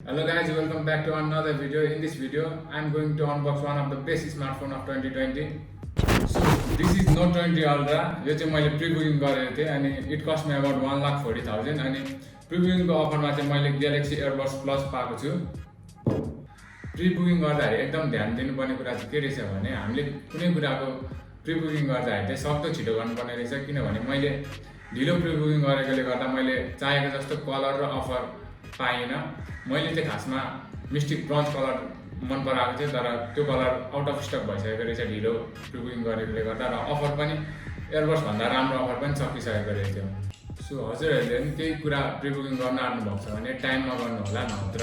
Hello guys, welcome back to another video. In this video, I'm going to unbox one of the best smartphone of 2020. So this is Note 20 Ultra. यो चाहिँ मैले pre-booking गरेको थिएँ अनि it cost me about 1,40,000 अनि प्री-बुकिङको अफरमा चाहिँ मैले ग्यालेक्सी एयरबड्स प्लस पाएको छु। प्री-बुकिङ गर्दाखेरि एकदम ध्यान दिनुपर्ने कुरा चाहिँ के रहेछ भने हामीले कुनै कुराको प्री-बुकिङ गर्दाखेरि चाहिँ सक्दो छिटो गर्नुपर्ने रहेछ किनभने मैले ढिलो प्री-बुकिङ गरेकोले गर्दा मैले चाहेको जस्तो कलर र अफर पाइनँ। मैले चाहिँ खासमा मिस्टिक ब्रोन्ज कलर मन पराएको थियो तर त्यो कलर आउट अफ स्टक भइसकेको रहेछ ढिलो प्रिबुकिङ गरेकोले गर्दा र अफर पनि एयरबड्स भन्दा राम्रो अफर पनि सकिसकेको रहेछ। सो हजुरहरूले पनि केही कुरा प्रिबुकिङ गर्न आउनु भएको छ भने टाइममा गर्नु होला नत्र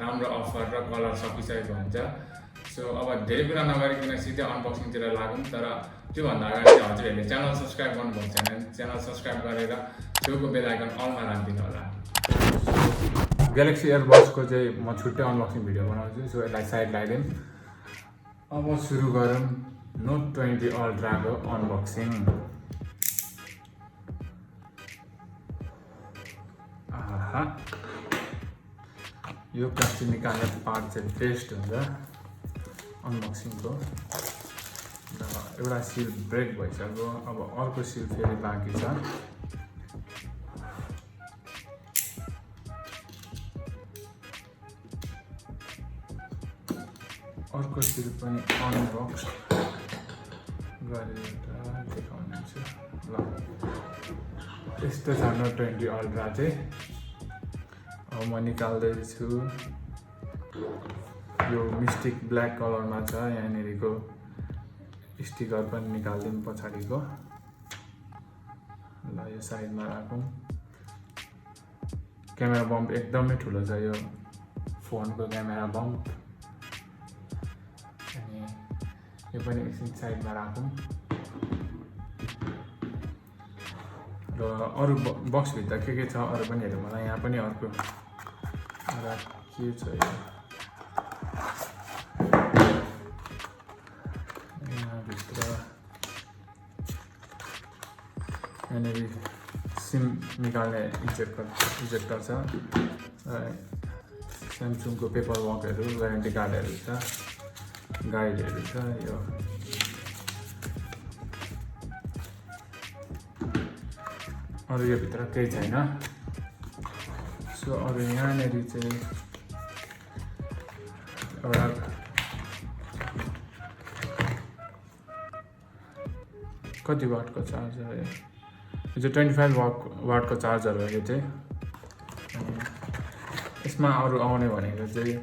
राम्रो अफर र कलर सकिसकेको हुन्छ। सो अब धेरै कुरा नगरिकन सिधै अनबक्सिङतिर लागौँ तर त्योभन्दा अगाडि चाहिँ हजुरहरूले च्यानल सब्सक्राइब गर्नुभएको छैन भने च्यानल सब्सक्राइब गरेर छेउको बेल आइकन अलमा राखिदिनु होला। ग्यालेक्सी एयरबड्सको चाहिँ म छुट्टै अनबक्सिङ भिडियो बनाउँछु सो यसलाई साइड लगाइदिउँ। अब सुरु गरौँ नोट 20 अल्ट्राको अनबक्सिङ। आहा यो प्लास्टिक निकाल्ने पार्ट चाहिँ बेस्ट हुन्छ अनबक्सिङको। एउटा सिल ब्रेक भइसक्यो अब अर्को सिल फेरि बाँकी छ। अर्को सिल पनि अनबक्स गरेर देखाउनेछु। ल यस्तो छ नोट 20 अल्ट्रा चाहिँ। अब म निकाल्दैछु। यो मिस्टिक ब्ल्याक कलरमा छ। यहाँनिरको स्टिकर पनि निकालिदिउँ पछाडिको। ल यो साइडमा राखौँ। क्यामेरा बम्प एकदमै ठुलो छ यो फोनको क्यामेरा बम्प। अनि यो पनि एकछिन साइडमा राखौँ। र अरू बक्सभित्र के छ अरू पनि हेरौँ मलाई। यहाँ पनि अर्को एउटा के छ यो यहाँभित्र। यहाँनिर सिम निकाल्ने इजेक्टर छ। स्यामसङको पेपर वर्कहरू वारेन्टी कार्डहरू छ गाइडहरू छ। यो अरू यो भित्र केही छैन। सो अरू यहाँनिर चाहिँ एउटा कति वाटको चार्जर हो यो चाहिँ 25 वाटको चार्जर हो यो चाहिँ। यसमा अरू आउने भनेको चाहिँ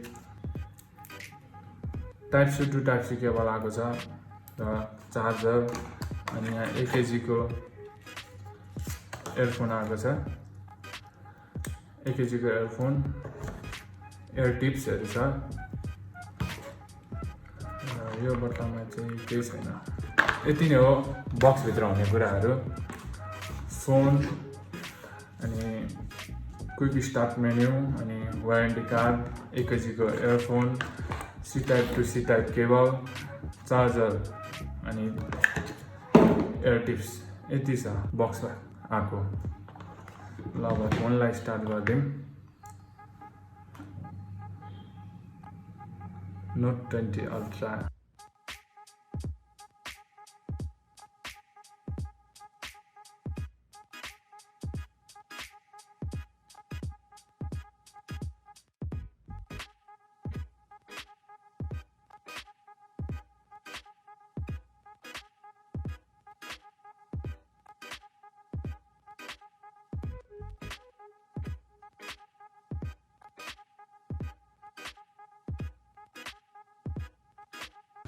type C to type C cable आएको छ र चार्जर अनि यहाँ 1 केजीको एयरफोन आएको छ। 1 केजीको एयरफोन एयर टिप्सहरू छ। यो बट्टामा चाहिँ केही छैन। यति नै हो बक्सभित्र हुने कुराहरू। फोन अनि क्विक स्टार्ट मेन्यु अनि वारेन्टी कार्ड 1 केजीको earphone C type to C type cable charger अनि एयर टिप्स यति छ बक्समा आएको। ल अब फोनलाई स्टार्ट गरिदिउँ। Note 20 ultra.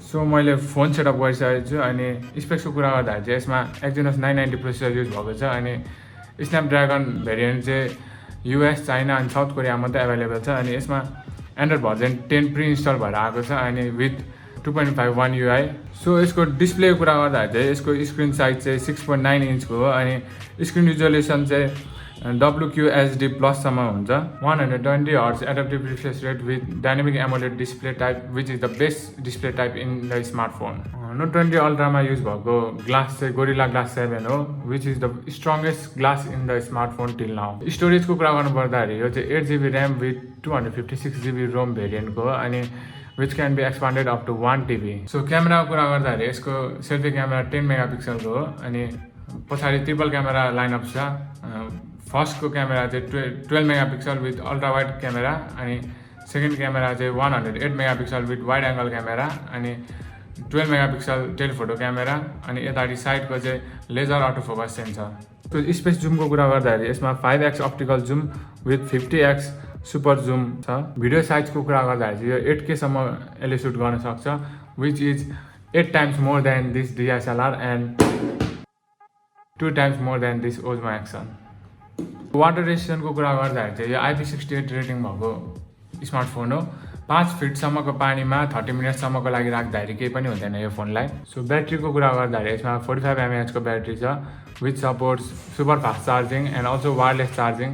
सो मैले फोन सेटअप गरिसकेको छु अनि स्पेक्सको कुरा गर्दाखेरि चाहिँ यसमा एक्जिनोस 990 प्रोसेसर युज भएको छ अनि स्न्यापड्रागन भेरिएन्ट चाहिँ युएस चाइना अनि साउथ कोरिया मात्रै एभाइलेबल छ। अनि यसमा एन्ड्रोइड भर्जन 10 प्रि इन्स्टल भएर आएको छ अनि विथ 2.51 UI। सो यसको डिस्प्लेको कुरा गर्दाखेरि चाहिँ यसको स्क्रिन साइज चाहिँ 6.9 इन्चको हो अनि स्क्रिन रिजोल्युसन चाहिँ WQHD Plus सम्म हुन्छ 120 Hz adaptive refresh rate with dynamic AMOLED display type which is the best display type in the smartphone. Note 20 Ultra मा युज भएको ग्लास चाहिँ Gorilla Glass 7 हो which is the strongest glass in the smartphone till now. Storage को कुरा गर्नु पर्दाखेरि यो चाहिँ 8GB RAM with 256GB ROM variant को अनि which can be expanded up to 1 TB. So camera को कुरा गर्दाखेरि यसको सेल्फी क्यामेरा 10 मेगापिक्सल को हो अनि पछाडि ट्रिपल क्यामेरा लाइनअप छ फर्स्ट को क्यामेरा चाहिँ 12 megapixel with ultra wide camera अनि सेकेन्ड क्यामेरा चाहिँ 108 megapixel with wide angle camera अनि 12 मेगापिक्सल टेलिफोटो क्यामेरा अनि यताडी साइडको चाहिँ लेजर अटो फोकस सेन्सर. त्यो स्पेस जुमको कुरा गर्दाखेरि यसमा 5x optical zoom with 50x super zoom छ. भिडियो साइजको कुरा गर्दाखेरि यो 8K सम्म यसले सुट गर्न सक्छ which is 8 times more than this DSLR and 2 times more than this Osmo action. Water रेजिस्टेन्सको कुरा गर्दाखेरि चाहिँ यो IP68 रेटिङ भएको स्मार्टफोन हो. 5 फिटसम्मको पानीमा 30 मिनटसम्मको लागि राख्दाखेरि केही पनि हुँदैन यो फोनलाई. सो ब्याट्रीको कुरा गर्दाखेरि यसमा 45 mAh को ब्याट्री छ which supports super fast charging and also wireless charging.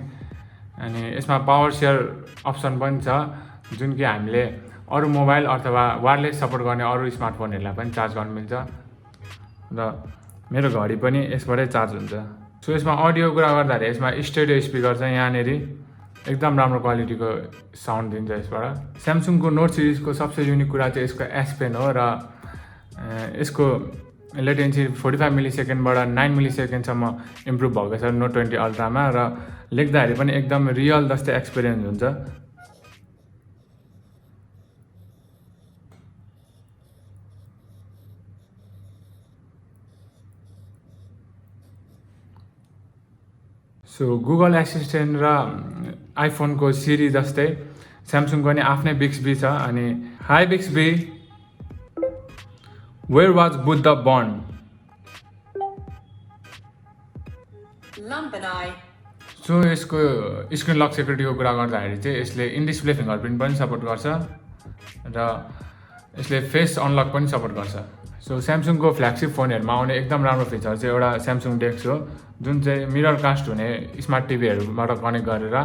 अनि यसमा पावर सेयर अप्सन पनि छ जुन कि हामीले अरू मोबाइल अथवा वायरलेस सपोर्ट गर्ने अरू स्मार्टफोनहरूलाई पनि चार्ज गर्न मिल्छ र मेरो घडी पनि यसबाटै चार्ज हुन्छ. सो यसमा अडियो कुरा गर्दाखेरि यसमा स्टेरियो स्पिकर छ यहाँनेर एकदम राम्रो क्वालिटीको साउन्ड दिन्छ यसबाट. स्यामसङको नोट सिरिजको सबसे युनिक कुरा चाहिँ यसको एस पेन हो र यसको लेटेन्सी 45 मिलिसेकेन्डबाट 9 मिलिसेकेन्डसम्म इम्प्रुभ भएको छ नोट 20 अल्ट्रामा र लेख्दाखेरि पनि एकदम रियल जस्तै एक्सपिरियन्स हुन्छ. सो गुगल एसिस्टेन्ट र आइफोनको सिरी जस्तै स्यामसङको नि आफ्नै बिक्सबी छ. अनि hi Bixby where was Buddha born. So यसको स्क्रिन लक सेक्युरिटीको कुरा गर्दाखेरि चाहिँ यसले इन डिस्प्ले फिङ्गरप्रिन्ट पनि सपोर्ट गर्छ र यसले फेस अनलक पनि सपोर्ट गर्छ. सो स्यामसङको फ्ल्यागसिप फोनहरूमा आउने एकदम राम्रो फिचर चाहिँ एउटा स्यामसङ डेस्क हो जुन चाहिँ मिरर कास्ट हुने स्मार्ट टिभीहरूबाट कनेक्ट गरेर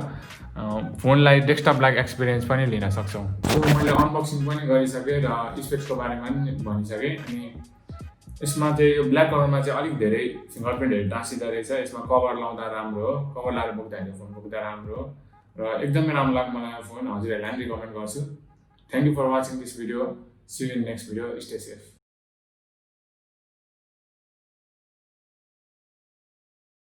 फोनलाई डेस्कटप लाइक एक्सपिरियन्स पनि लिन सक्छौँ. सो मैले अनबक्सिङ पनि गरिसकेँ र स्पेक्सको बारेमा पनि भनिसकेँ. अनि यसमा चाहिँ यो ब्ल्याक कलरमा चाहिँ अलिक धेरै फिङ्गरप्रिन्टहरू टाँसिँदो रहेछ. यसमा कभर लाउँदा राम्रो हो, कभर लाएर बोक्दाखेरि फोन बोक्दा राम्रो हो र एकदमै राम्रो लाग्यो मलाई यो फोन. हजुरहरूलाई पनि रिकमेन्ड गर्छु. Thank you for watching this video. See you in next video. Stay safe.